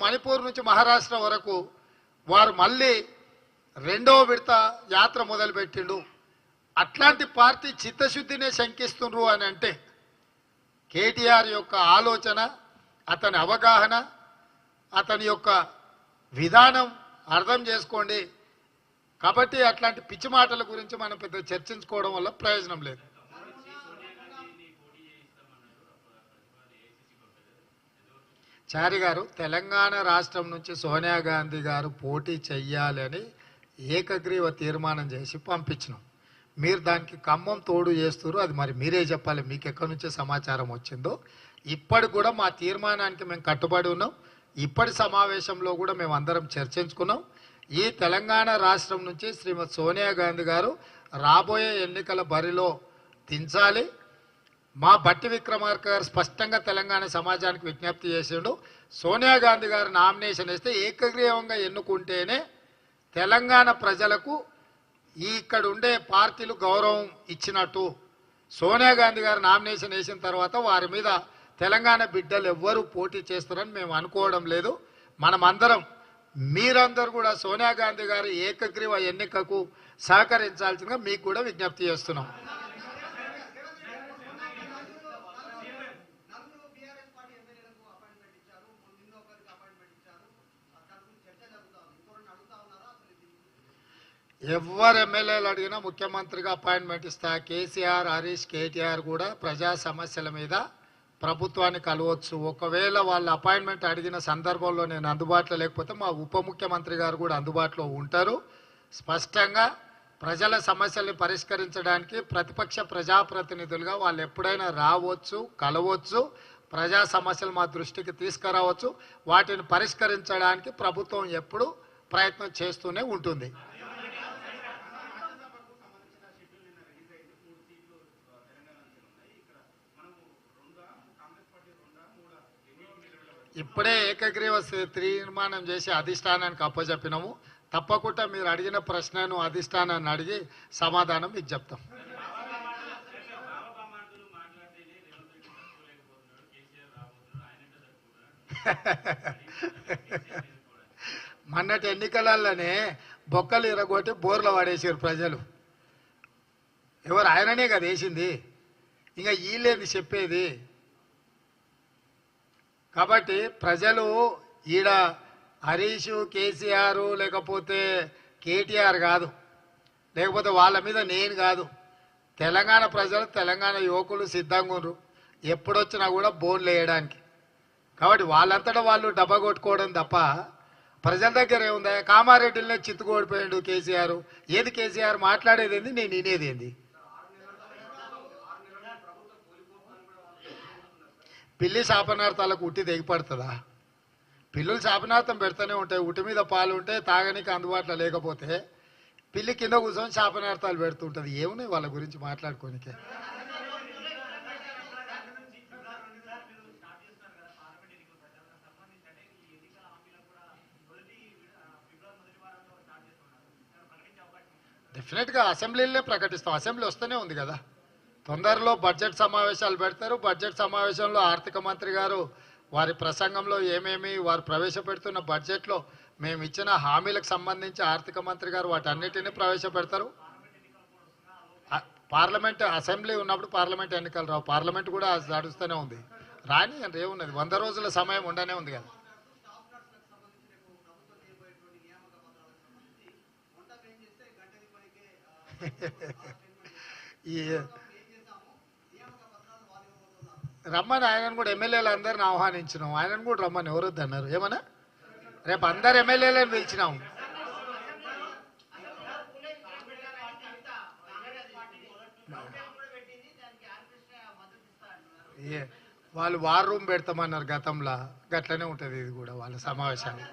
మణిపూర్ నుంచి మహారాష్ట్ర వరకు వారు మళ్ళీ రెండో విడత యాత్ర మొదలుపెట్టిండు. అట్లాంటి పార్టీ చిత్తశుద్ధినే శంకిస్తుండ్రు అని అంటే కేటీఆర్ యొక్క ఆలోచన, అతని అవగాహన, అతని యొక్క విధానం అర్థం చేసుకోండి. కాబట్టి అట్లాంటి పిచ్చి మాటల గురించి మనం పెద్ద చర్చించుకోవడం వల్ల ప్రయోజనం లేదు. చారి గారు, తెలంగాణ రాష్ట్రం నుంచి సోనియా గాంధీ గారు పోటీ చెయ్యాలని ఏకగ్రీవ తీర్మానం చేసి పంపించినాం. మీరు దానికి ఖమ్మం తోడు చేస్తారు, అది మరి మీరే చెప్పాలి, మీకు ఎక్కడి నుంచే సమాచారం వచ్చిందో. ఇప్పటికి కూడా మా తీర్మానానికి మేము కట్టుబడి ఉన్నాం. ఇప్పటి సమావేశంలో కూడా మేము అందరం చర్చించుకున్నాం. ఈ తెలంగాణ రాష్ట్రం నుంచి శ్రీమతి సోనియా గాంధీ గారు రాబోయే ఎన్నికల బరిలో దించాలి. మా బట్టి విక్రమార్క గారు స్పష్టంగా తెలంగాణ సమాజానికి విజ్ఞప్తి చేసిండు. సోనియా గాంధీ గారు నామినేషన్ వేస్తే ఏకగ్రీవంగా ఎన్నుకుంటేనే తెలంగాణ ప్రజలకు ఇక్కడ ఉండే పార్టీలు గౌరవం ఇచ్చినట్టు. సోనియా గాంధీ గారు నామినేషన్ వేసిన తర్వాత వారి మీద తెలంగాణ బిడ్డలు ఎవ్వరూ పోటీ చేస్తారని మేము అనుకోవడం లేదు. మనమందరం, మీరందరూ కూడా సోనియా గాంధీ గారి ఏకగ్రీవ ఎన్నికకు సహకరించాల్సిందిగా మీకు కూడా విజ్ఞప్తి చేస్తున్నాం. ఎవరు ఎమ్మెల్యేలు అడిగినా ముఖ్యమంత్రిగా అపాయింట్మెంట్ ఇస్తా. కేసీఆర్, హరీష్, కేటీఆర్ కూడా ప్రజా సమస్యల మీద ప్రభుత్వాన్ని కలవచ్చు. ఒకవేళ వాళ్ళ అపాయింట్మెంట్ అడిగిన సందర్భంలో నేను అందుబాటులో లేకపోతే మా ఉప ముఖ్యమంత్రి గారు కూడా అందుబాటులో ఉంటారు. స్పష్టంగా ప్రజల సమస్యల్ని పరిష్కరించడానికి ప్రతిపక్ష ప్రజాప్రతినిధులుగా వాళ్ళు ఎప్పుడైనా రావచ్చు, కలవచ్చు, ప్రజా సమస్యలు మా దృష్టికి తీసుకురావచ్చు. వాటిని పరిష్కరించడానికి ప్రభుత్వం ఎప్పుడు ప్రయత్నం చేస్తూనే ఉంటుంది. ఇప్పుడే ఏకగ్రీవ తీర్మానం చేసి అధిష్టానానికి అప్పచెప్పినాము. తప్పకుండా మీరు అడిగిన ప్రశ్నను అధిష్టానాన్ని అడిగి సమాధానం మీకు చెప్తాం. మొన్నటి ఎన్నికలలోనే బొక్కలు ఇరగొట్టి బోర్లు పడేసారు ప్రజలు. ఎవరు? ఆయననే కదా వేసింది. ఇంకా వీళ్ళేది చెప్పేది. కాబట్టి ప్రజలు ఈడ హరీష్, కేసీఆర్ లేకపోతే కేటీఆర్ కాదు, లేకపోతే వాళ్ళ మీద నేను కాదు, తెలంగాణ ప్రజలు, తెలంగాణ యువకులు సిద్ధంగా ఉన్నారు ఎప్పుడొచ్చినా కూడా బోన్లు వేయడానికి. కాబట్టి వాళ్ళంతటా వాళ్ళు డబ్బా కొట్టుకోవడం తప్ప ప్రజల దగ్గర ఏముందా? కామారెడ్డిలోనే చిత్తుకోడిపోయాడు కేసీఆర్. ఏది కేసీఆర్ మాట్లాడేది ఏంది, నేను వినేది ఏంది? పిల్లి శాపనార్థాలకు ఉట్టి తెగిపడుతుందా? పిల్లులు శాపనార్థం పెడుతూనే ఉంటాయి. ఉట్టి మీద పాలు ఉంటే తాగనికి అందుబాటులో లేకపోతే పిల్లి కింద కూర్చొని శాపనార్థాలు పెడుతుంటుంది. ఏమున్నాయి వాళ్ళ గురించి మాట్లాడుకోనికే? డెఫినెట్గా అసెంబ్లీలోనే ప్రకటిస్తాం. అసెంబ్లీ వస్తూనే ఉంది కదా. తొందరలో బడ్జెట్ సమావేశాలు పెడతారు. బడ్జెట్ సమావేశంలో ఆర్థిక మంత్రి గారు వారి ప్రసంగంలో ఏమేమి వారు ప్రవేశపెడుతున్న బడ్జెట్లో మేము ఇచ్చిన హామీలకు సంబంధించి ఆర్థిక మంత్రి గారు వాటన్నిటిని ప్రవేశపెడతారు. పార్లమెంట్, అసెంబ్లీ ఉన్నప్పుడు పార్లమెంట్ ఎన్నికలు రావు. పార్లమెంట్ కూడా నడుస్తూనే ఉంది. రాని అంటే ఏమున్నది, 100 రోజుల సమయం ఉండనే ఉంది కదా. ఈ రమ్మని ఆయనను కూడా ఎమ్మెల్యేలు అందరిని ఆహ్వానించినాం. ఆయనను కూడా రమ్మని ఎవరు వద్దన్నారు? ఏమన్నా రేపు అందరు ఎమ్మెల్యేలను పిలిచినాం. వాళ్ళు వార్ రూమ్ పెడతామన్నారు గతంలో. గట్లనే ఉంటుంది ఇది కూడా వాళ్ళ సమావేశాలు.